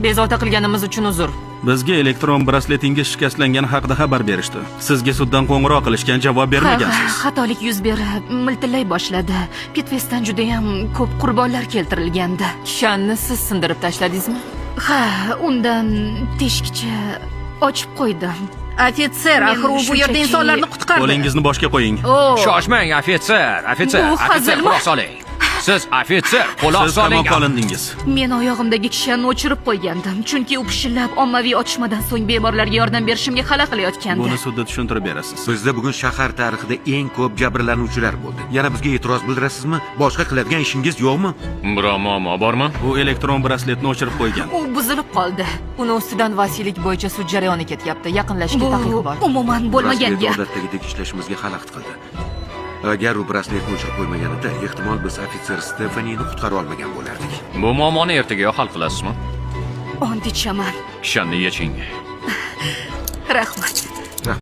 Bezovta qilganimiz uchun uzr. Bizga elektron brasletingiz shikastlangani haqida xabar berishdi. Sizga suddan qo'ng'iroq qilishgan, javob bermagansiz. Xatolik yuz berib, miltillay boshladi. Pitfestdan juda ham ko'p qurbonlar keltirilgandi. Kishanni siz sindirib tashladingizmi? Ha, undan teshikcha ochib qo'ydim. Ofitser, axir u bu yerda insonlarni qutqardi. Qo'lingizni boshga qo'ying. Shoshmang, ofitser. Ofitser, quloq soling. Siz ofitser, quloq soling. Siz qolindingiz. Men oyog'imdagi kishanni o'chirib qo'ygandim, chunki u pishillab ommaviy otishmadan so'ng bemorlarga yordam berishimga xalaqit qilayotgandi. Buni sudda tushuntirib berasiz. Bizda bugun shahar tarixida eng ko'p jabrlanuvchilar bo'ldi. Yana bizga e'tiroz bildirasizmi? Boshqa qiladigan ishingiz yo'qmi? Biror muammo bormi? U elektron brasletni o'chirib qo'ygan. U buzilib qoldi. Uni ustidan vasiylik bo'yicha sud jarayoni ketyapti. Yaqinlashishga taqiq bor. Umuman bo'lmagan Braslet gap. odatdagidek ishlashimizga xalaqit qildi. Agar u brasletni o'chirib qo'ymaganida, ehtimol biz ofitser Stefanini qutqara olmagan bo'lardik. Bu muammoni ertaga hal qilasizmi? Ont ichaman. Kishanni yeching. Rahmat.